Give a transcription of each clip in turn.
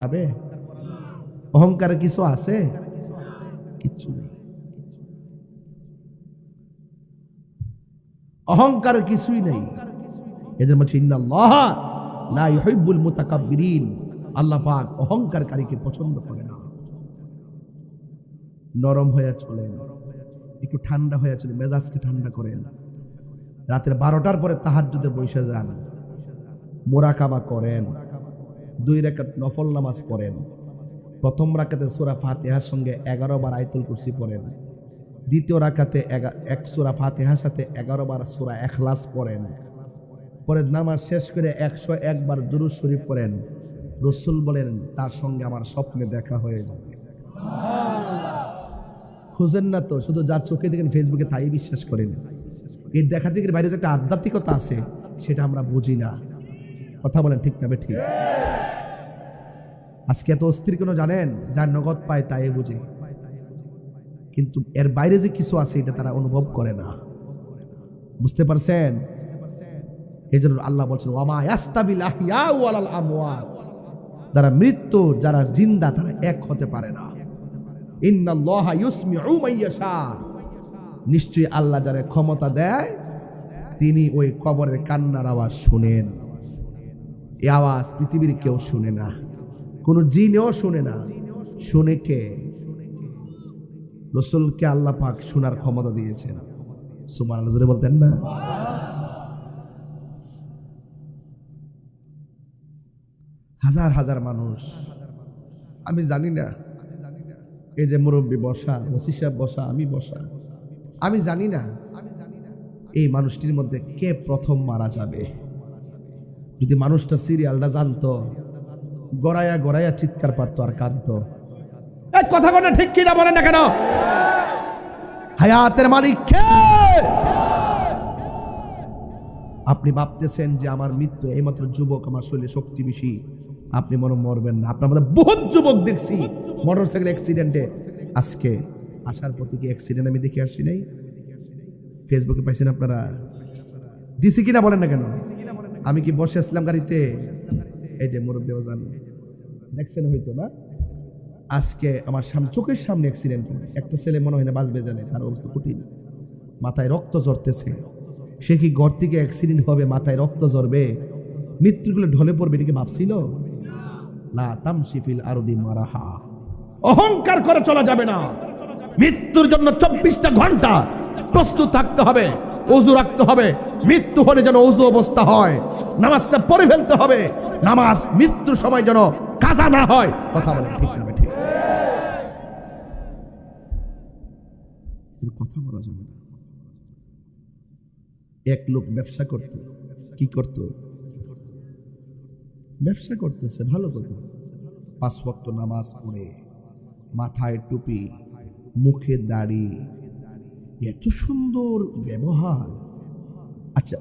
যাবে? অহংকারে কিছু আছে? কিচ্ছু নেই। অহংকার কিছুই নেই। এদের মধ্যে ইন্নাল্লাহ লা ইউহিব্বুল মুতাকাব্বিরিন, আল্লাহ পাক অহংকারকারীকে পছন্দ করে না। নরম হয়ে চলেন, একটু ঠান্ডা হয়ে চলেন, মেজাজকে ঠান্ডা করেন। রাতের 12টার পরে তাহাজ্জুদে বসে যান, মুরাকাবা করেন, 2 রাকাত নফল নামাজ পড়েন। প্রথম রাকাতে সূরা ফাতিহার সঙ্গে 11 বার আয়াতুল কুরসি পড়েন। দ্বিতীয় রাকাতে এক সূরা ফাতিহার সাথে 11 বার সূরা ইখলাস পড়েন। পরে নামাজ শেষ করে 101 বার দুরূদ শরীফ পড়েন। রাসূল বলেন তার সঙ্গে আমার স্বপ্নে দেখা হয়ে যাবে। খুঁজেন না তো, শুধু যার চোখে দেখেন ফেসবুকে তাই বিশ্বাস করেন। এই দেখা দেখির বাইরে যে একটা আধ্যাত্মিকতা আছে সেটা আমরা বুঝি না। কথা বলেন ঠিক না ঠিক? আজকে এত অস্থির কেন জানেন? যার নগদ পায় তাই বুঝে, কিন্তু এর বাইরে যে কিছু আছে এটা তারা অনুভব করে না। বুঝতে পারছেন? এই জন্য আল্লাহ বলছেন ওয়ামা ইয়াস্তাবিল আহইয়া ওয়ালাল আমওয়াত, যারা মৃত্যু যারা জিন্দা তারা এক হতে পারে না। ইন্নাল্লাহা ইউসমিউ মান ইয়াশা, নিশ্চয়ই আল্লাহ যারা ক্ষমতা দেয় তিনি ওই কবরের কান্নার আওয়াজ শুনেন। এই আওয়াজ পৃথিবীর কেউ শুনে না, কোন জিনও শুনে না। শুনে কে? রাসূলকে আল্লাহ পাক শোনার ক্ষমতা দিয়েছেন। সুবহানাল্লাহ জোরে বলতেন না? হাজার হাজার মানুষ, আমি জানি না, এই যে মুরব্বী বসা, ওসি সাহেব বসা, আমি বসা, আমি জানি না এই মানুষটির মধ্যে কে প্রথম মারা যাবে। যদি মানুষটা সিরিয়ালটা জানতো, গড়াইয়া গড়াইয়া চিৎকার পারতো আর কাঁদতো। এই কথা কথা ঠিক কিনা বলেন না কেন? হায়াতের মালিক কে? আপনি ভাবতেছেন যে আমার মৃত্যু, এইমাত্র যুবক, আমার শরীরে শক্তি বেশি, আপনি মনে মরবেন না। আপনার মধ্যে বহুত যুবক দেখছি মোটরসাইকেল অ্যাক্সিডেন্টে, আজকে আসার পথে কি অ্যাক্সিডেন্ট আমি দেখে আসছি নাই? ফেসবুকে পাইছেন আপনারা? দিছি কিনা বলেন না কেন? আমি কি বসে আসলাম গাড়িতে? এই যে মুরব্বী ওজান দেখছেন হয়তো না, আজকে আমার চোখের সামনে অ্যাক্সিডেন্ট। একটা ছেলে মনে হয় না বাঁচবে, জানে তার অবস্থা কঠিন, মাথায় রক্ত ঝরতেছে। সে কি ঘর থেকে অ্যাক্সিডেন্ট হবে, মাথায় রক্ত ঝরবে, মৃত্যুগুলো ঢলে পড়বে, এটাকে ভাবছিল? লা তামশি ফিল আরদি মারাহা, অহংকার করে চলা যাবে না। মৃত্যুর জন্য 24টা ঘন্টা প্রস্তুত থাকতে হবে, ওযু রাখতে হবে। মৃত্যু হলে যেন ওযু অবস্থা হয়, নামাজটা পড়ে ফেলতে হবে। নামাজ মৃত্যুর সময় যেন কাজা না হয়। কথা বলেন ঠিক না ঠিক? এর কথা বলা যাবে না। এক লোক ব্যবসা করত, কি করত? ব্যবসা করতেছে, ভালো কথা, 5 ওয়াক্ত নামাজ পড়ে, মাথায় টুপি, মুখে দাড়ি, এত সুন্দর ব্যবহার। আচ্ছা,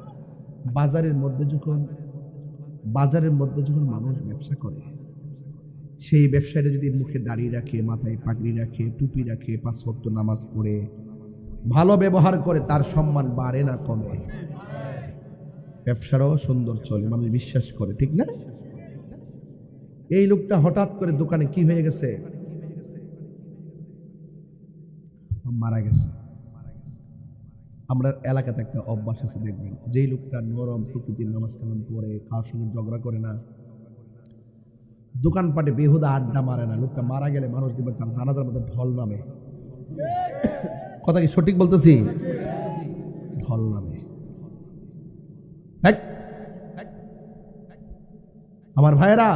বাজারের মধ্যে যখন মানুষ ব্যবসা করে, সেই ব্যবসায়ীরা যদি মুখে দাড়ি রাখে, মাথায় পাগড়ি রাখে, টুপি রাখে, 5 ওয়াক্ত নামাজ পড়ে, ভালো ব্যবহার করে, তার সম্মান বাড়ে না কমে? ব্যবসাটাও সুন্দর চলে, মানুষ বিশ্বাস করে, ঠিক না? এই লোকটা হঠাৎ করে দোকানে কি হয়ে গেছে? মারা গেছে। আমরা এলাকাতে একটা অভ্যাস আছে, দেখবেন যেই লোকটা নরম প্রকৃতির, নামাজ কালাম পড়ে, কার সঙ্গে ঝগড়া করে না, দোকানপাটে বেহুদা আড্ডা মারে না, লোকটা মারা গেলে মানুষ দেখবেন তার জানাজার মধ্যে ঢল নামে। কথা কি সঠিক বলতেছি? ঢল নামে। আমার ভাইয়েরা,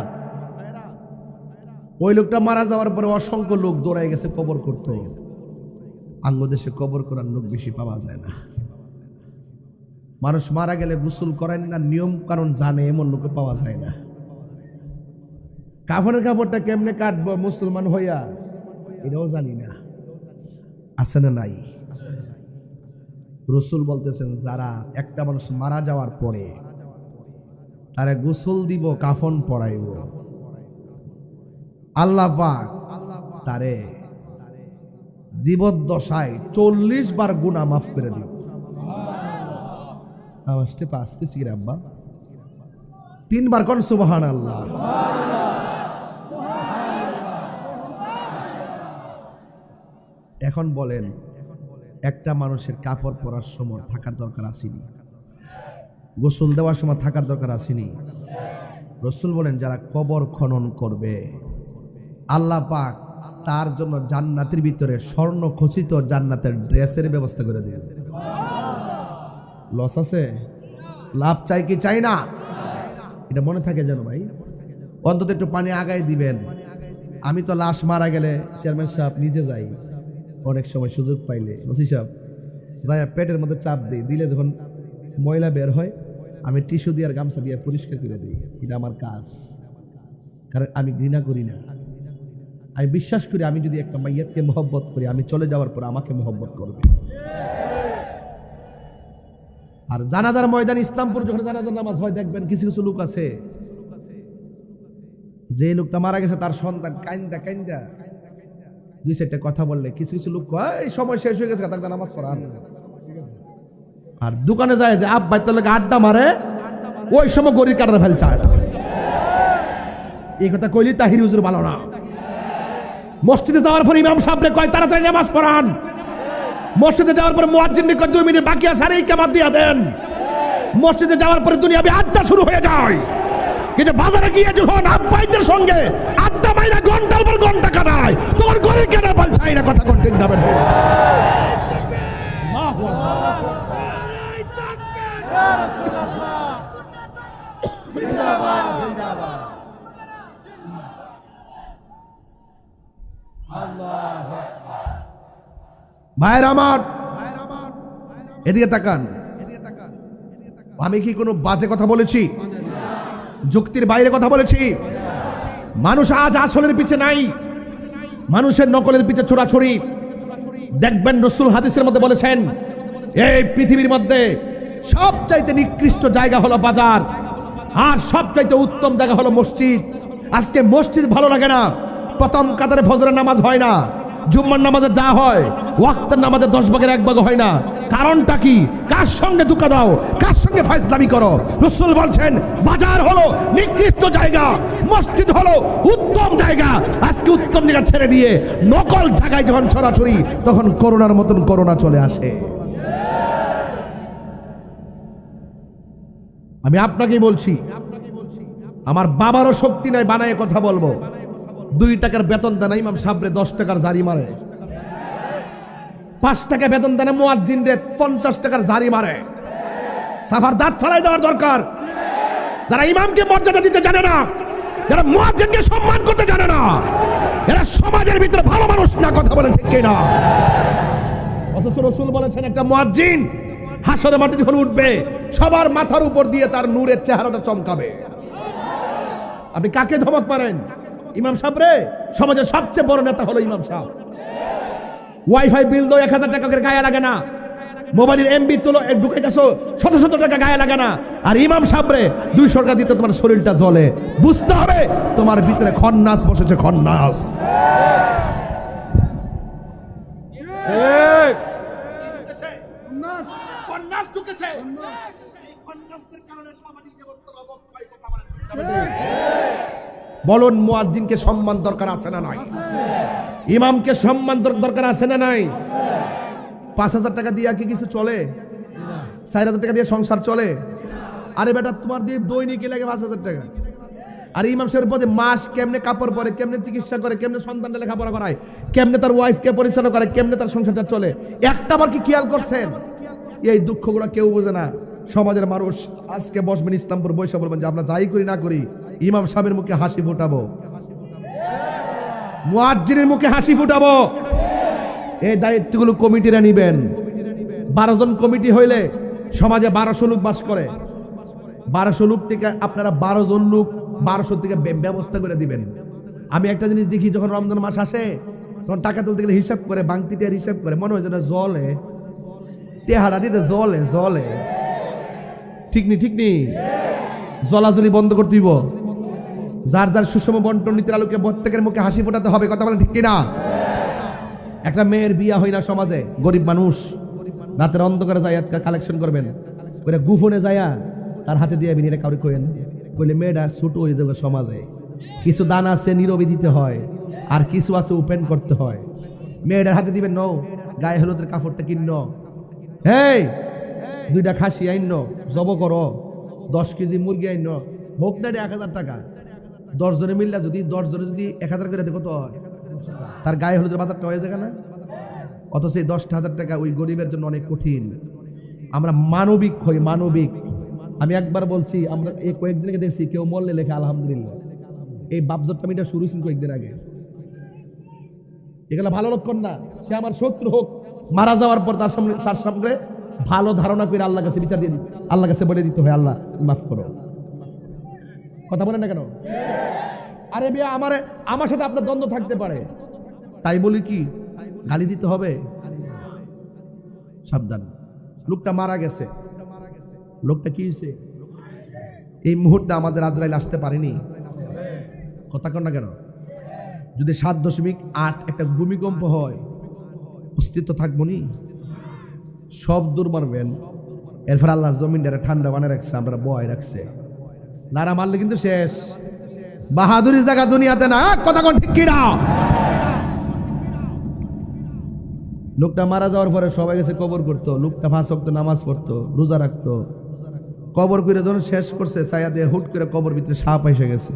ওই লোকটা মারা যাওয়ার পরে অসংখ্য লোক দৌড়ায় গেছে কবর করতে। আঙ্গদেশে কবর করার লোক বেশি পাওয়া যায় না। মানুষ মারা গেলে গোসল করেন না, নিয়ম কারণ জানে, এমন লোক পাওয়া যায় না। কাফনের কাপড়টা কেমনে কাটবো মুসলমান হইয়া, এটাও জানি না। আছে না নাই? রাসূল বলতেছেন, যারা একটা মানুষ মারা যাওয়ার পরে তারে গোসল দিব, কাফন পরাইব, আল্লাহ পাক তারে জীবদ্দশায় 40 বার গুনাহ মাফ করে দিব। আওয়াজটা তো আসতেছি রে আব্বা, 3 বার কোন সুবহানাল্লাহ। এখন বলেন, একটা মানুষের কাপড় পরার সময় থাকার দরকার আসেনি? গোসল দেওয়ার সময় থাকার দরকার আসেনি? রাসূল বলেন, যারা কবর খনন করবে আল্লাহ পাক তার জন্য জান্নাতের ভিতরে স্বর্ণ খচিত জান্নাতের ড্রেসের ব্যবস্থা করে দেবে। লস আছে? লাভ চাই কি চাই না? এটা মনে থাকে যেন ভাই, অন্তত একটু পানি আগায় দিবেন। আমি তো লাশ মারা গেলে চেয়ারম্যান সাহেব নিজে যাই, অনেক সময় সুযোগ পাইলে ওসি সাহেব যাই পেটের মধ্যে চাপ দিই, দিলে যখন ময়লা বের হয় আমি টিস্যু দিয়ে আর গামছা দিয়ে পরিষ্কার করে দিই। এটা আমার কাজ, কারণ আমি ঘৃণা করি না। আমি বিশ্বাস করি আমি যদি একটা মাইয়াতকে মহব্বত করি, আমি চলে যাওয়ার পর আমাকে মহব্বত করবে। আর জানাজার ময়দান ইসলামপুর যখন জানাজার নামাজ হয়, দেখবেন কিছু কিছু লোক আছে, যে লোকটা মারা গেছে তার সন্তান কাইন্দা কাইন্দা দুই চারটা কথা বললে কিছু কিছু লোক এই সময় শেষ হয়ে গেছে তাকে নামাজ পড়ান। আর দোকানে যায় যে আব্বাই তার লোক আড্ডা মারে, ওই সময় গরিব কাটার ফেল চায় না। এই কথা কইলি তাহির হুজুর ভালো না। মসজিদে যাওয়ার পর ইমাম সাহেব কয় তাড়াতাড়ি নামাজ পড়ান। মসজিদে যাওয়ার পর মুয়াজ্জিন কয় 2 মিনিট বাকি আছে, আর এই কামাত দিয়া দেন। মসজিদে যাওয়ার পরে দুনিয়াবি আড্ডা শুরু হয়ে যায়, কিন্তু বাজারে গিয়ে যখন আব্বাইদের সঙ্গে আড্ডা মাইরা ঘন্টার পর ঘন্টা কাটায়, তোমার গরিব কেনা বল চাই না। কথা কোন ঠিক যাবে? ভাইরা আমার, এদিকে তাকান। আমি কি কোনো বাজে কথা বলেছি? যুক্তির বাইরে কথা বলেছি? মানুষ আজ আসলের পিছে নাই, মানুষের নকলের পিছে ছোড়াছড়ি। দেখবেন রাসূল হাদিসের মধ্যে বলেছেন, এই পৃথিবীর মধ্যে সবচাইতে নিকৃষ্ট জায়গা হলো বাজার, আর সবচাইতে উত্তম জায়গা হলো মসজিদ। আজকে মসজিদ ভালো লাগে না, প্রথম কাতারে ফজরের নামাজ হয় না, জুম্মার নামাজে যা হয় ওয়াক্তের নামাজে 10 ভাগের 1 ভাগ হয় না। কারণটা কি? কার সঙ্গে ধোঁকা দাও, কার সঙ্গে ফায়জলামি করো? রাসূল বলছেন বাজার হলো নিকৃষ্ট জায়গা, মসজিদ হলো উত্তম জায়গা। আজকে উত্তম জায়গা ছেড়ে দিয়ে নকল জায়গায় যখন ছড়াছড়ি, তখন করোনার মতন করোনা চলে আসে। আমি আপনাকেই বলছি, আমার বাবারও শক্তি নাই বানায় কথা বলবো। 2 টাকার বেতন দেয় না ইমাম সাহেবরে, 10 টাকার জারি মারে। 5 টাকা বেতন দেয় না মুয়াজ্জিনরে, 50 টাকার জারি মারে। সাফার দাঁত ফালাই দেওয়ার দরকার। যারা ইমামকে মর্যাদা দিতে জানে না, যারা মুয়াজ্জিনকে সম্মান করতে জানে না, এরা সমাজের ভিতরে ভালো মানুষ না। কথা বলেন ঠিক কিনা? অথচ রাসূল বলেছেন একটা মুয়াজ্জিন হাসরের মাঠে যখন উঠবে, সবার মাথার উপর দিয়ে তার নূরের চেহারাটা চমকাবে। আপনি কাকে ধমক পারেন? ইমাম সাহেব রে, সমাজের সবচেয়ে বড় নেতা হলো ইমাম সাহেব। ওয়াইফাই বিল দাও 1000 টাকা করে গায়ে লাগে না, মোবাইলের এমবি তোলো ঢুকাইতেছো শত টাকা গায়ে লাগে না। আর ইমাম সাহেব রে 200 টাকা দিতে তোমার শরীরটা জ্বলে। বুঝতে হবে তোমার ভিতরে খন্নাস বসেছে, খন্নাস। খন্নাস ঢুকেছে, এই খন্নাসের কারণে সামাজিক ব্যবস্থার অবক্ষয় কথা বলেন। বলুন, মুয়াজ্জিনকে সম্মান দরকার আছে না নাই? ইমামকে সম্মান দরকার আছে না নাই? 5000 টাকা দিয়ে কি কিছু চলে? 4000 টাকা দিয়ে সংসার চলে? আরে বেটা, তোমার দিয়ে দৈনিক লাগে 5000 টাকা। আর ইমাম সাহেবের পদে মাস কেমনে কাপড় পরে, কেমনে চিকিৎসা করে, কেমনে সন্তানকে লেখাপড়া করায়, কেমনে তার ওয়াইফকে পরিচালনা করে, কেমনে তার সংসারটা চলে, একটা বার কি খেয়াল করছেন? এই দুঃখগুলো কেউ বোঝে না। সমাজের মানুষ আজকে বসবেন ইসলামপুর, বৈশা বলবেন যে আমরা যাই করি না করি ইমাম সাহেবের মুখে হাসি ফুটাবো, মুয়াজ্জিনের মুখে হাসি ফুটাবো। এই দায়িত্বগুলো কমিটিরা নিবেন। 12 জন কমিটি হইলে সমাজে 1200 লোক বাস করে। 1200 লোক থেকে আপনারা 12 জন লোক 1200 থেকে ব্যবস্থা করে দিবেন। আমি একটা জিনিস দেখি, যখন রমজান মাস আসে তখন টাকা তুলতে গেলে হিসাব করে, বাংতি টিয়ার হিসাব করে, মনে হয় যেন জলে টেহারা দিতে জলে জলে। ঠিক নি? জলাজলি বন্ধ করতে দিব। যার যার সুষম বন্টন নীতির আলোকে প্রত্যেকের মুখে হাসি ফোটাতে হবে। কথা বলেন ঠিক কিনা? একটা মেয়ের বিয়া হয় না সমাজে, গরিব মানুষ রাতের অন্ধকারে যায় কালেকশন করবেন, ওরা গুফনে যায়া তার হাতে দিয়ে বিনিয়ে কাউরে কইেন, কইলে মেয়েটা ছোট হয়ে যাবে। সমাজে কিছু দান আছে নীরবে দিতে হয়, আর কিছু আছে ওপেন করতে হয়। মেয়েটার হাতে দিবেন নও, গায়ে হলুদের কাপড়টা কিন্ন, এই 2টা খাসি আইন, জব করো, 10 কেজি মুরগি আইন, হোক না 1000 টাকা, 10 জনে মিললে যদি 10 জনে যদি 1000 করে দেখো তো তার গায়ে হলুদের বাজারটা হয়ে যায় না? অথচ এই 10,000 টাকা ওই গরিবের জন্য অনেক কঠিন। আমরা মানবিক হই, মানবিক। আমি একবার বলছি, আমরা এই কয়েকদিন আগে দেখছি কেউ মরলে লেখে আলহামদুলিল্লাহ। এই বাপজটটা মিটা শুরু হয়েছিল কয়েকদিন আগে। এগুলো ভালো লক্ষণ না। সে আমার শত্রু হোক, মারা যাওয়ার পর তার সামনে ভালো ধারণা করে আল্লাহর কাছে বিচার দিয়ে দিতে, আল্লাহর কাছে বলে দিতে হয়, আল্লাহ মাফ করো। কথা বলেন না কেন? আরে বিয়া, আমার সাথে আপনার দ্বন্দ্ব থাকতে পারে, তাই বলি কি গালি দিতে হবে? সাবধান। লোকটা মারা গেছে, লোকটা কি হয়েছে? এই মুহূর্তে আমাদের আজরাইল আসতে পারেনি। কথা কন না কেন? যদি 7.8 একটা ভূমিকম্প হয়, অস্তিত্ব থাকবো নি? সব দূর মারবেন। এরপর আল্লাহ জমিনটারে ঠান্ডা বানিয়ে রাখছে, আমরা বয় রাখছে। লারা মারলে কিন্তু শেষ। বাহাদুরি জায়গা দুনিয়াতে না। কথা কোন ঠিক কিনা? লোকটা মারা যাওয়ার পরে সবাই গেছে কবর করতো, লোকটা 5 ওয়াক্ত নামাজ পড়তো, রোজা রাখতো। কবর করে যখন শেষ করছে, ছায়া দিয়ে হুট করে কবর ভিতরে সাপ এসে গেছে।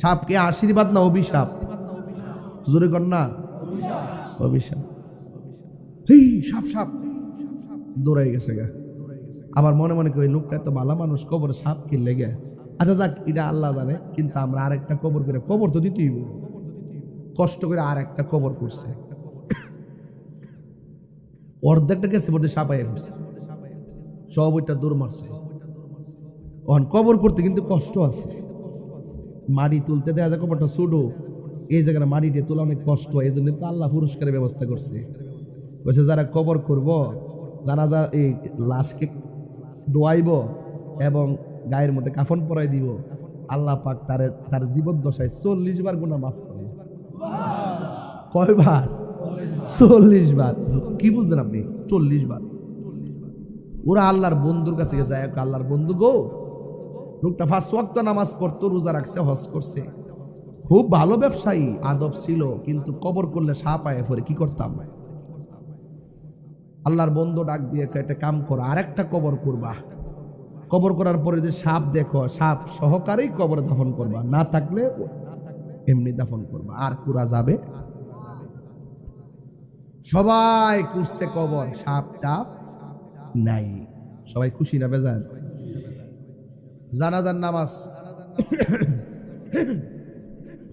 সাপ কি আশীর্বাদ না অভিশাপ? জোরে কর না, অভিশাপ। সাপ সাপ দৌড়াই গেছে গা। আবার মনে মনে করি লোকটা এত ভালো মানুষ, কবরে সাপ কিনলে গে। আচ্ছা যাক, এটা আল্লাহ জানে। কিন্তু আমরা আরেকটা কবর করে, কবর তো দিতেই কষ্ট করে আর একটা কবর করছে, অর্ধেকটা গেছে বলতে সাপাইয়ে পড়ছে, সব ওইটা দৌড় মারছে। ওখান কবর করতে কিন্তু কষ্ট আছে। মাটি তুলতে দেখা যায় কবরটা ছোটো, এই জায়গায় মাটি দিয়ে তোলা অনেক কষ্ট। এই জন্য তো আল্লাহ পুরস্কারের ব্যবস্থা করছে। বলছে যারা কবর করব, যারা এই লাশকে দোয়াইব এবং গায়ের মধ্যে কাফন পরাই দিব, আল্লাহ পাক তার জীবদ্দশায় 40 বার গুনাহ মাফ করে। কয়বার? 40 বার। কি বুঝলেন আপনি? 40 বার। ওরা আল্লাহর বন্ধুর কাছে যায়, আল্লাহর বন্ধু গো, লোকটা 5 ওয়াক্ত নামাজ পড়তো, রোজা রাখছে, হজ করছে, খুব ভালো ব্যবসায়ী, আদব ছিল, কিন্তু কবর করলে সাপ আয়ে পড়ে, কি করতাম? আল্লাহর বন্ধু ডাক দিয়ে একটা কাম করো, আরেকটা কবর করবা। কবর করার পরে যে সাপ দেখো, সাপ সহকারেই কবরে দাফন করবা, না থাকলে এমনি দাফন করবা, আর কুরা যাবে। সবাই করছে কবর, সাপ টাপ নাই। সবাই খুশি না বেজান? জানাজার নামাজ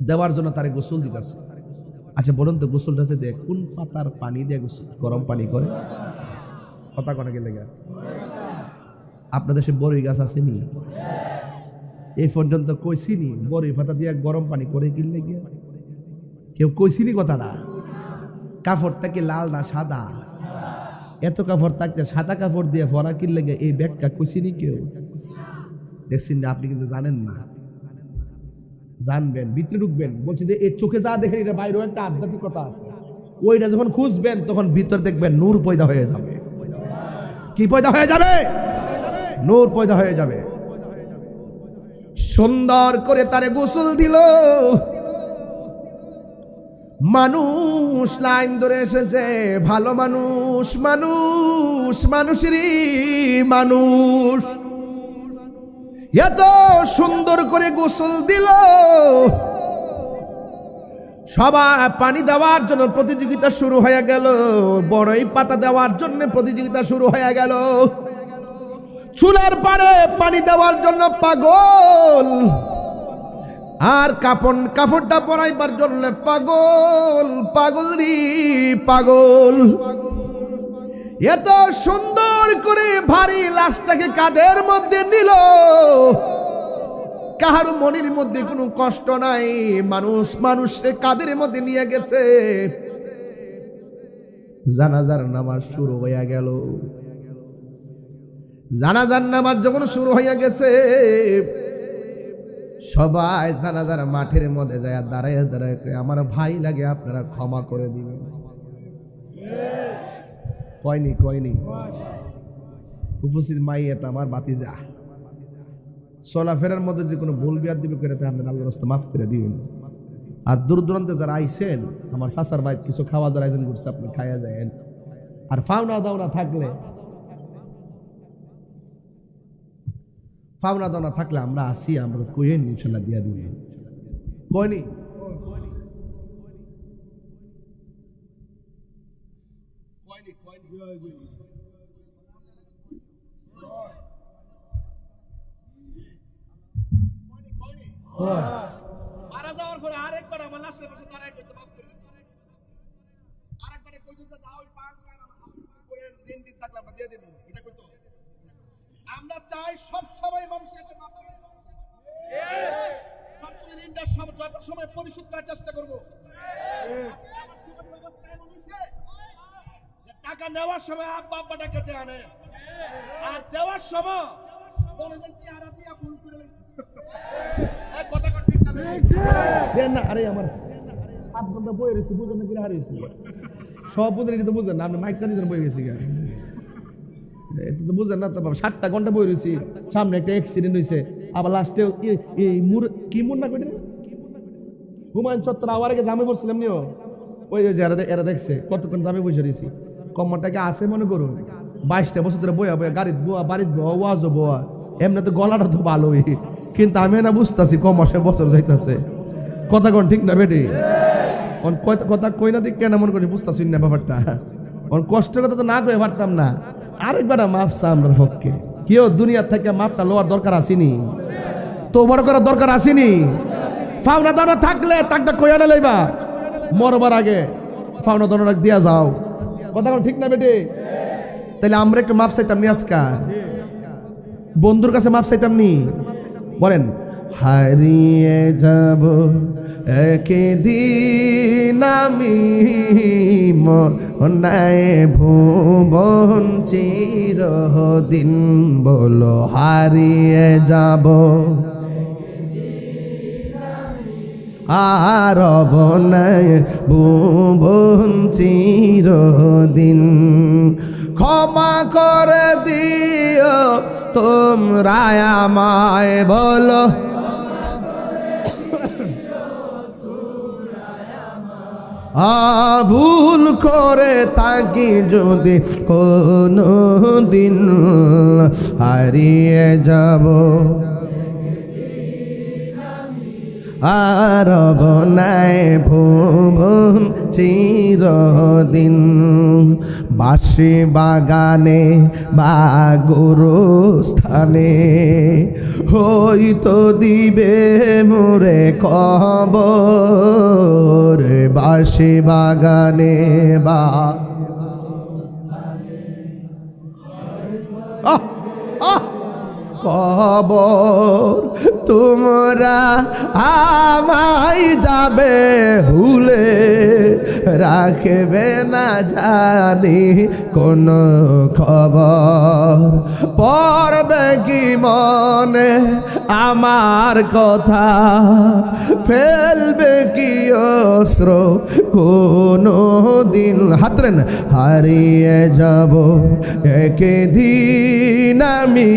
দেওয়ার জন্য তারে গোসল দিতেছে। আচ্ছা বলুন তো, গোসলটা যে কোন পাতার পানি দিয়ে গোসল? গরম পানি করে। কথা কোনা গেলে গা? আপনাদের সে বড়ই গাছ আসেনি? এই পর্যন্ত কইছিনি বড়ই পাতা দিয়ে গরম পানি করে কিনলে গিয়া? কেউ কইছিনি কথাটা? কাপড়টা কি লাল না সাদা? এত কাপড় থাকতে সাদা কাপড় দিয়ে ভরা কিনলে গিয়ে এই ব্যাগটা কইছিনি কেউ? দেখছেন না? আপনি কিন্তু জানেন না, জানবেন, ভিতরে ঢুকবেন। বলছি যে এই চোখে যা দেখেন এটা বাইরেও একটা আধ্যাত্মিকতা আছে। ওইটা যখন খুঁজবেন তখন ভিতর দেখবেন নূর পয়দা হয়ে যাবে। কি পয়দা হয়ে যাবে? নূর পয়দা হয়ে যাবে। সুন্দর করে তারে গোসল দিল। মানুষ লাইন ধরে এসেছে, ভালো মানুষ, মানুষ মানুষেরই মানুষ। এত সুন্দর করে গোসল দিল, সবাই পানি দেওয়ার জন্য প্রতিযোগিতা শুরু হয়ে গেল, বড়ই পাতা দেওয়ার জন্য প্রতিযোগিতা শুরু হয়ে গেল, চুলার পাড়ে পানি দেওয়ার জন্য পাগল, আর কাপড়টা পরাইবার জন্য পাগল, পাগল রে পাগল। এত সুন্দর করে ভারী লাশটাকে কাঁধের মধ্যে নিল, কাহার মনের মধ্যে কোনো কষ্ট নাই, মানুষের কাঁধের মধ্যে নিয়ে গেছে। জানাজার নামাজ শুরু হইয়া গেল। জানাজার নামাজ যখন শুরু হইয়া গেছে, সবাই জানাজার মাঠের মধ্যে যায় দাঁড়ায় দাঁড়ায়, আমার ভাই লাগে, আপনারা ক্ষমা করে দিবেন। কয়নি উপস্থিত মাইয়াত আমার বাতিজা, চলাফেরার মধ্যে যদি কোনো ভুল বিয়াদ দিবে করে, আপনি আল্লাহর রাস্তায় মাফ করে দিবেন। আর দূর দূরান্তে যারা আইছেন আমার চাচার ভাই কিছু খাওয়া দাওয়ার আয়োজন করছে, আপনি খাইয়া যায়েন। আর ফাওনা দাওনা থাকলে আমরা আসি, আমরা কইেন ইনশাল্লাহ দিয়া দিব। কয়নি মারা যাওয়ার পরে আরেকবার আমার লাশের পাশে দাঁড়ায় কইতে মাফ করে দিতে, আরেকবারে কই দিতে যাও ওই ফান্ড কোয়েন দিন দিন থাকলে আমরা দিয়ে দেব, এটা কইতো। আমরা চাই সব সময় মানুষের কাছে মাফ করে, সব সময় ঋণটা যত সময় পরিশোধ করার চেষ্টা করব। টাকা নেওয়ার সময় আব্বা আব্বাটা কেটে আনে, আর দেওয়ার সময় বলেন কি আরা দিয়া ভুল করে লইছে। এই কথা কোন ঠিক না? আরে আমার 7 ঘন্টা বই রয়েছে, বুঝেন না কি হারিয়েছি? সব বুঝেন, এটা তো বুঝেন না, আপনি মাইকটা দিয়েছেন বই গেছি গা, এটা তো বুঝেন না তো। 7টা ঘন্টা বই রয়েছি, সামনে একটা অ্যাক্সিডেন্ট হয়েছে, আবার লাস্টে কি মুন্না কইতে হুমায়ুন চত্বর আওয়ার আগে জামে পড়ছিলাম নিও, ওই যে এরা দেখছে কতক্ষণ জামে বসে রয়েছি। কম্মাটাকে আছে মনে করুন 22টা বছর ধরে বয়া বয়া গাড়িত বোয়া, বাড়িত বোয়া, ওয়াজও বোয়া, এমনি তো গলাটা তো ভালোই, কিন্তু আমি না বুঝতেছি কম মাসে বছর যাইতেছে। কথা কোন ঠিক না বেটি? কথা কই না দিক কেন মনে করি বুঝতেছি না ব্যাপারটা। কষ্টের কথা তো না কয়ে পারতাম না। আরেকবার মাফ চা আমরার পক্ষে, কেউ দুনিয়ার থেকে মাফটা লওয়ার দরকার আসেনি, তো বড় করার দরকার আসেনি। ফাওনা দানা থাকলে তাকটা কইয়া না লইবা, মরবার আগে ফাওনা দানা দিয়া যাও। কথা কোন ঠিক না বেটি? তাইলে আমরা একটু মাফ চাইতাম নি আজকা, বন্ধুর কাছে মাফ চাইতাম নি? বলেন হারিয়ে যাব একদিন আমি মনায় ভুবন চিরদিন, বলো হারিয়ে যাব আর বনায় ভুবন চিরদিন। ক্ষমা করে দিও তোমরা আমায়, বলো ভুল করে থাকি যদি কোনো দিন, হারিয়ে যাব আর বনায় ভুবন চিরদিন। বাঁশি বাগানে বা গোরস্থানে হয়তো দিবে মোরে কবর, বাঁশি বাগানে বা কবর, তোমরা আমায় যাবে ভুলে, রাখবে না জানি কোন খবর। পড়বে কি মনে আমার কথা, ফেলবে কি অস্ত্র কোনো দিন। হাতরেন হারিয়ে যাব একদিন আমি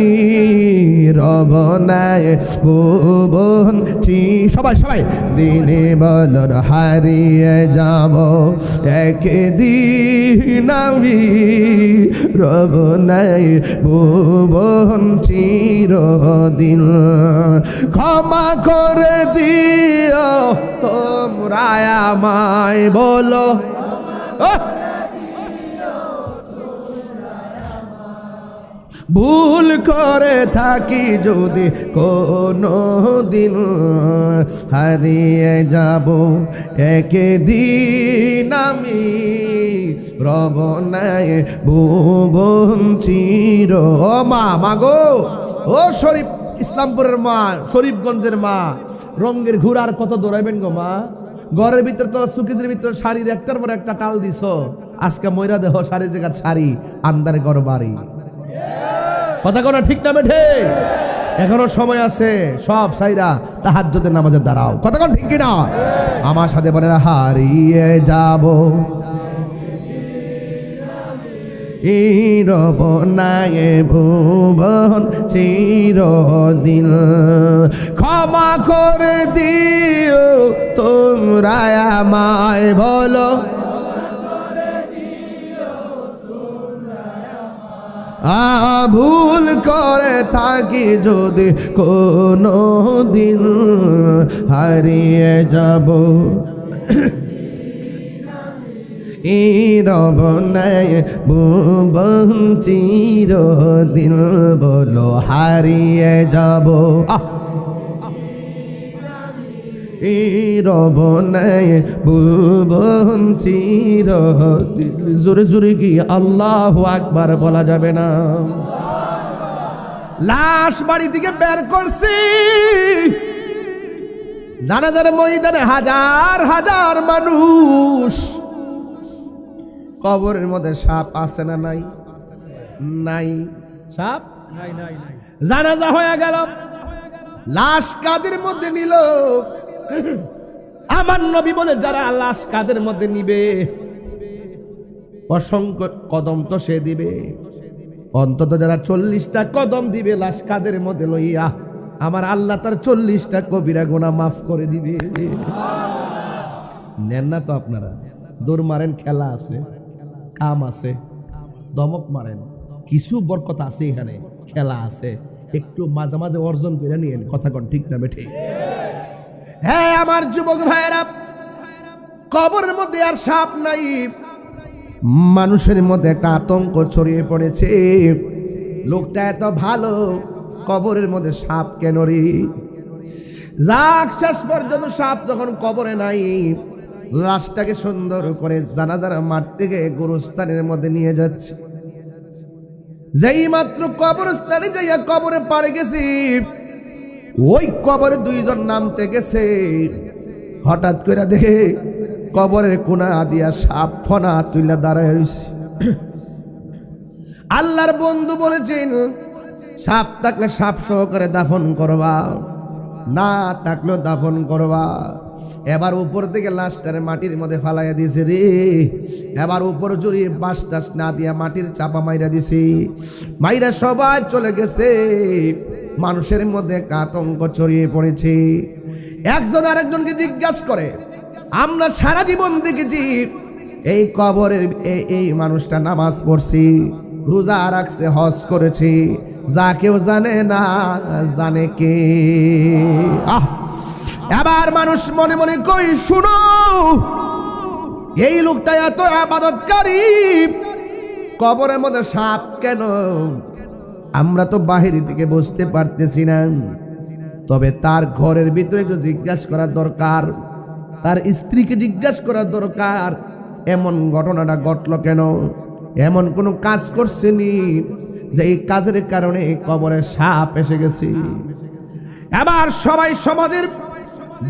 রবনায় ভুবন সবাই সবাই দিনে বলর হারিয়ে যাব একদিন আমি রবনায় ভুবন চিরদিন। ক্ষমা করে দিও তোমরা আমায়, বলো ভুল করে থাকি যদি কোনো দিন, হারিয়ে যাব একদিন আমি রবনায় ভুবন চির। ও মা, মাগো, ও শরীফ ইসলামপুরের মা, শরীফগঞ্জের মা, রঙের ঘুরার কত দৌড়াইবেন গো মা? ঘরের ভিতর তো সুকিজের ভিতর শাড়ির একটার পর একটা টাল দিছ, আজকে ময়রা দেহ শাড়ি জায়গা শাড়ি, আন্দারে ঘর বাড়ি। কথা কোনো ঠিক না বেঠে? এখনো সময় আছে, সব সাইরা তাহাজ্জুদের নামাজে দাঁড়াও। কথা কোন ঠিক কিনা? আমার সাথে বলে হারিয়ে যাব রব নাই ভুবন চিরদিন। ক্ষমা করে দিও তোমরা আমায়, বলো ভুল করে থাকি যদি কোনো দিন, হারিয়ে যাব রব নাই ভুবন চিরদিন, বলো হারিয়ে যাব রব নাই ভুবন চিরদিন। জোরে জোরে কি আল্লাহু আকবার বলা যাবে না? লাশ বাড়ি থেকে বের করছি, জানাজার ময়দানে হাজার হাজার মানুষ। কবরের মধ্যে সাপ আছে না নাই? নাই। সাপ জানাজা হয়ে গেল, লাশ কাদের মধ্যে নিল? আমার নবী বলে যারা লাশ কাদের মধ্যে নিবে, অসংখ্য কদম তো সে দিবে, অন্তত যারা 40টা কদম দিবে লাশ কাদের মধ্যে লইয়া, আমার আল্লাহ তার 40টা কবিরা গুনাহ মাফ করে দিবে। নেন না তো আপনারা? দৌড় মারেন, খেলা আছে, কাম আছে, দমক মারেন, কিছু বরকত আছে এখানে, খেলা আছে, একটু মাঝে মাঝে অর্জন করে নিয়েন। কথা কোন ঠিক না বেঠে? হ্যাঁ আমার যুবক ভাইয়েরা, কবরের মধ্যে আর সাপ নাই, মানুষের মধ্যে একটা আতঙ্ক ছড়িয়ে পড়েছে। লোকটা এত ভালো, কবরের মধ্যে সাপ কেন রে? যাক, শেষ পর্যন্ত সাপ যখন কবরে নাই, লাশটাকে সুন্দর করে জানাজার মাঠ থেকে গোরস্থানের মধ্যে নিয়ে যাচ্ছে। যেই মাত্র কবরস্থানে যাইয়া কবরে পাড়ে গেছি, ওই কবরে 2 জন নামতে গেছে। হঠাৎ করে দেখে কবরের কোনা দিয়া সাপ ফনা তুইলা দাঁড়ায় রইছে। আল্লাহর বন্ধু বলেছেন, সাপ থাকলে সাপ সহকারে দাফন করবা, না থাকলেও দাফন করবা। এবার উপর থেকে লাশটারে মাটির মধ্যে ফালাইয়া দিয়েছে রে। এবার উপর জড়িয়ে বাঁশ টাস না দিয়া মাটির চাপা মাইরা দিছে। মাইরা সবাই চলে গেছে। মানুষের মধ্যে একটা আতঙ্ক ছড়িয়ে পড়েছে। একজন আরেকজনকে জিজ্ঞাসা করে, আমরা সারা জীবন দেখেছি এই কবরের এই মানুষটা নামাজ পড়ছি, রোজা রাখছে, হজ করেছে, যা কেউ জানে না, জানে কে? এবার মানুষ মনে মনে কই, শুনো, এই লোকটা এত ইবাদতকারী, কবরের মধ্যে সাপ কেন? আমরা তো বাহির থেকে বুঝতে পারতেছি না। তবে তার ঘরের ভিতরে একটু জিজ্ঞাসা করা দরকার, তার স্ত্রীকে জিজ্ঞাসা করা দরকার, এমন ঘটনাটা ঘটলো কেন? এমন কোন কাজ করছেনি যে এই কাজের কারণে কবরে সাপ এসে গেছে? এবার সবাই সমাজের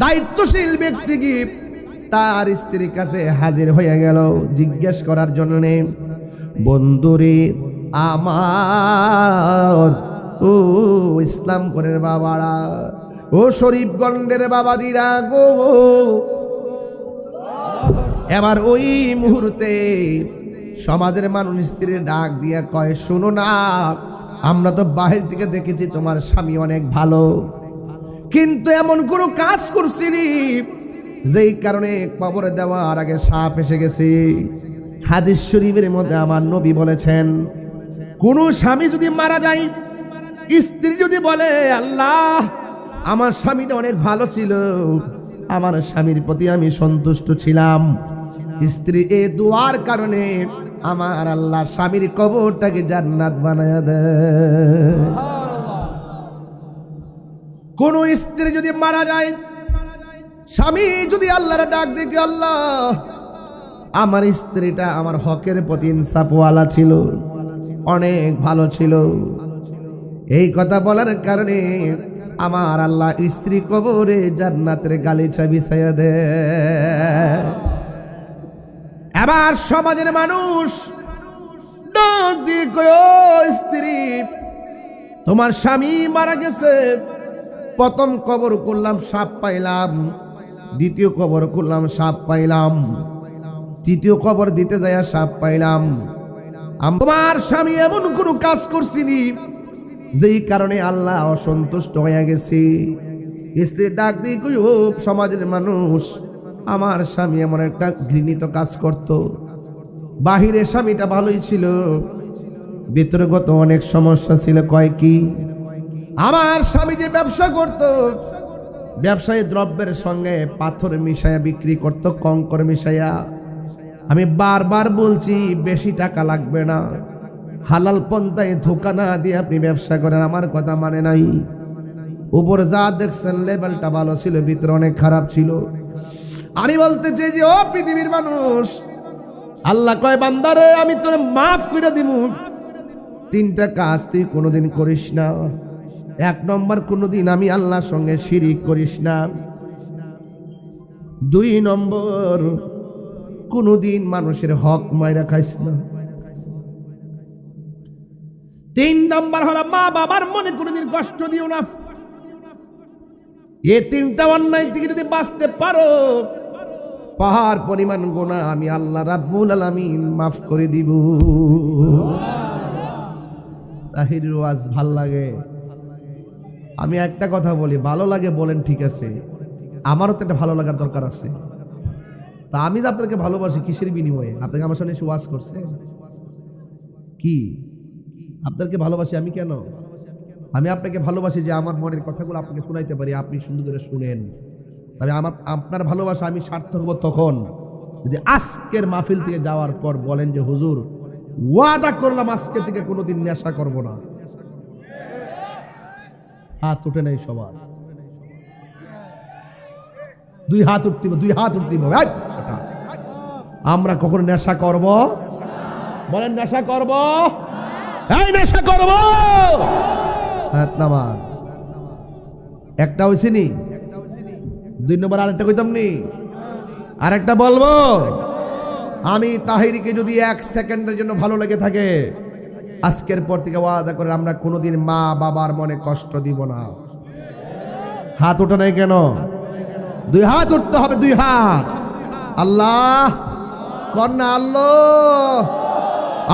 দায়িত্বশীল ব্যক্তি কি তার স্ত্রীর কাছে হাজির হয়ে গেল জিজ্ঞেস করার জন্য। বন্ধুরে আমার, ও ইসলামপুরের বাবারা, ও শরীফগঞ্জের বাবাজিরা গো, এবার ওই মুহূর্তে সমাজের মানুষ স্ত্রীর ডাক দিয়া কয়, শুনো না, আমরা তো বাহির থেকে দেখেছি তোমার স্বামী অনেক ভালো, কিন্তু এমন কোনো কাজ করছিনি যেই কারণে কবরে দেওয়ার আগে সাপ এসে গেছে। হাদিস শরীফের মধ্যে আমার নবী বলেছেন, কোন স্বামী যদি মারা যায়, স্ত্রী যদি বলে, আল্লাহ আমার স্বামীটা অনেক ভালো ছিল, আমার স্বামীর প্রতি আমি সন্তুষ্ট ছিলাম, স্ত্রী এই দোয়ার কারণে আমার আল্লাহ স্বামীর কবরটাকে জান্নাত বানায়া দেয়। কোন স্ত্রী যদি মারা যায়, স্বামী যদি আল্লাহর ডাক দেখে, আল্লাহ আমার স্ত্রীটা আমার হকের প্রতি ইনসাফওয়ালা ছিল, অনেক ভালো ছিল, এই কথা বলার কারণে আমার আল্লাহ স্ত্রী কবরে জান্নাতের গালিচা বিছাইয়া দেয়। এবার সমাজের মানুষ ডাক দিয়ে কয়, ও স্ত্রী, তোমার স্বামী মারা গেছে, প্রথম কবর করলাম সাপ পাইলাম, দ্বিতীয় কবর করলাম সাপ পাইলাম, তৃতীয় কবর দিতে যাইয়া সাপ পাইলাম, আমার স্বামী এমন কোনো কাজ করছিনি যেই কারণে আল্লাহ অসন্তুষ্ট হয়ে গেছে। স্ত্রী ডাক দিয়ে কই, ও সমাজের মানুষ, আমার স্বামী এমন একটা ঘৃণিত কাজ করত। বাহিরে স্বামীটা ভালোই ছিল, ভিতরগত অনেক সমস্যা ছিল। কয় কি? আমার স্বামী যে ব্যবসা করত, ব্যবসায়ী দ্রব্যের সঙ্গে পাথর মিশাইয়া বিক্রি করত, কঙ্কর মিশাইয়া। আমি বারবার বলছি বেশি টাকা লাগবে না, হালাল পন্থায় ধোকা না দিয়ে আপনি ব্যবসা করেন। আমার কথা মানে নাই। উপরে যা দেখছেন লেভেলটা ভালো ছিল, ভিতরে অনেক খারাপ ছিল। আমি বলতে চাই যে ও পৃথিবীর মানুষ, আল্লাহ কয় বান্দারে আমি তোরে মাফ করে দিব। তিনটা কাজ তুই কোনোদিন করিস না। এক নম্বর, কোনোদিন আমি আল্লাহর সঙ্গে শিরিক করিস না। দুই নম্বর, কোনোদিন মানুষের হক মাইরা খাইস না। তিন নম্বর হলো মা বাবার মনে কোনোদিন কষ্ট দিও না। এই তিনটা অন্যায় থেকে যদি বাঁচতে পারো, পাহাড় পরিমাণ গুনাহ আমি আল্লাহ রাব্বুল আলামিন মাফ করে দিব। তাহিরের ওয়াজ ভাল লাগে? আমি একটা কথা বলি, ভালো লাগে বলেন, ঠিক আছে, আমারও তো একটা ভালো লাগার দরকার আছে। তা আমি যে আপনাকে ভালোবাসি কিসের বিনিময়ে? আপনাকে আমার সামনে এসে ওয়াজ করছে কি? আপনাকে ভালোবাসি আমি কেন? আমি আপনাকে ভালোবাসি যে আমার মনের কথাগুলো আপনাকে শোনাইতে পারি, আপনি সুন্দর করে শুনেন। তবে আপনার ভালোবাসা আমি সার্থক হব তখন যদি আজকের মাহফিল থেকে যাওয়ার পর বলেন যে হুজুর ওয়াদা করলাম আজকে থেকে কোনোদিন নেশা করব না। হাত উঠে নাই সবার? দুই হাত উঠতিব, দুই হাত উঠতিব। আমরা কখন নেশা করব? বলেন নেশা করব? এই নেশা করব? হাত নামান। একটা হইছে নি? দুই নম্বর আরেকটা কইতাম নি? আরেকটা বলবো। আমি তাহিরকে যদি 1 সেকেন্ডের জন্য ভালো লেগে থাকে, আজকের পর থেকে ওয়াদা করে আমরা কোনোদিন মা বাবার মনে কষ্ট দিব না। হাত ওঠা নাই কেন? দুই হাত উঠতে হবে, দুই হাত। আল্লাহ কন্যা, আল্লাহ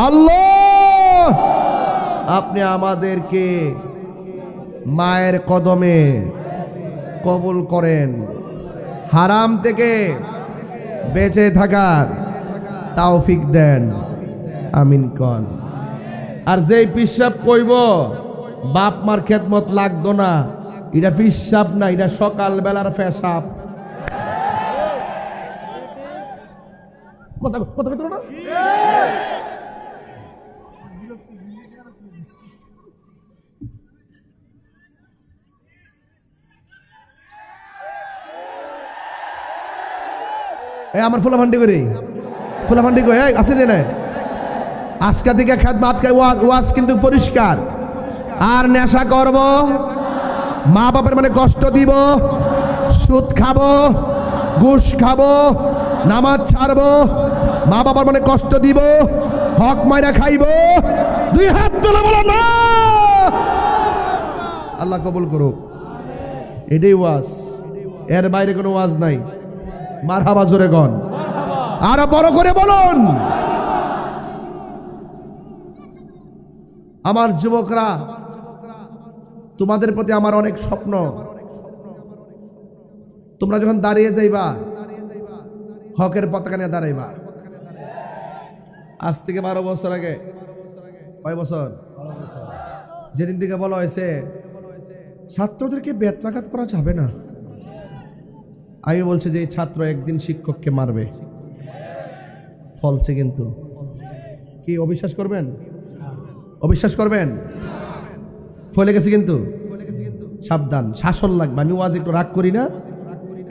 আল্লাহ আপনি আমাদেরকে মায়ের কদমে কবুল করেন, হারাম থেকে বেঁচে থাকার তৌফিক দেন, আমিন কন। আর যেই পিসাব কইব বাপ মার খেদমত লাগতো না, এটা পিসাব না, এটা সকাল বেলার পেশাব। কথা কথা কথা না? আমার ফুলাফান্ডি করে ফুলাফান্ডি কই আসেনি না। আজকে থেকে খেদমত ওয়াজ কিন্তু পরিষ্কার। আর নেশা করব, মা বাবার মানে কষ্ট দিব, সুদ খাবো, ঘুষ খাবো, নামাজ ছাড়বো, মা বাবার মানে কষ্ট দিব, হক মাইরা খাইবো। দুই হাত তুলে বলো না। আল্লাহ কবুল করুক। এটাই ওয়াজ, এর বাইরে কোনো ওয়াজ নাই। মারহাবা জোরে গন, আরো বড় করে বলুন। আমার যুবকরা, তোমাদের প্রতি আমার অনেক স্বপ্ন। তোমরা যখন দাঁড়িয়ে যাইবা, হকের পতাকা নিয়ে দাঁড়াইবা। আজ থেকে 12 বছর আগে, কয় বছর? যেদিন থেকে বলা হয়েছে ছাত্রদেরকে বেত্রাঘাত করা যাবে না, আমি বলছি যে এই ছাত্র একদিন শিক্ষককে মারবে। ফলছে কিন্তু। কি অবিশ্বাস করবেন? অবিশ্বাস করবেন? ফলে গেছে কিন্তু। সাবধান, শাসন লাগবে। আমি ওয়াজ একটু রাগ করি না,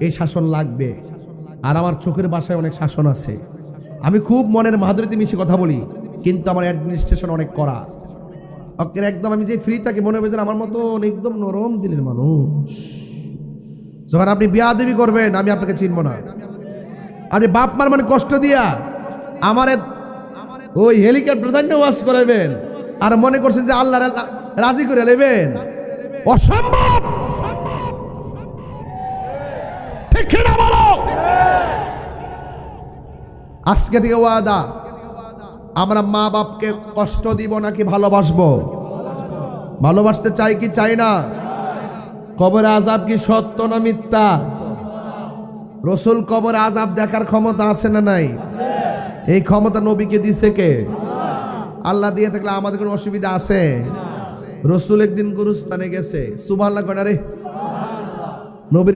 এই শাসন লাগবে। আর আমার চোখের বাসায় অনেক শাসন আছে। আমি খুব মনের মাধুরীতে মিশে কথা বলি, কিন্তু আমার অ্যাডমিনিস্ট্রেশন অনেক করা। একদম আমি যে ফ্রি থাকি মনে হবে আমার মতো একদম নরম দিলের মানুষ। যখন আপনি বিয়াদবি করবেন আমি আপনাকে চিনব না। আপনি বাপ মার মানে কষ্ট দিয়া আমার ওই হেলিকপ্টার ধান্য ওয়াজ করাবেন আর মনে করছেন যে আল্লাহ রাজি করে নেবেন, অসম্ভব। ঠিক না বলো? আজকে থেকে ওয়াদা, আমরা মা বাপকে কষ্ট দিব নাকি ভালোবাসবো? ভালোবাসতে চাই কি চাই না? কবরে আযাব কি সত্য না মিথ্যা? রসুল কবরে আযাব দেখার ক্ষমতা আছে না নাই? এই ক্ষমতা নবীকে দিছে কে? আল্লাহ দিয়ে থাকলে আমাদের কোনো অসুবিধা আছে? রসুল একদিন গুরুস্থানে গেছে, সুবহানাল্লাহ কয় না রে? নবীর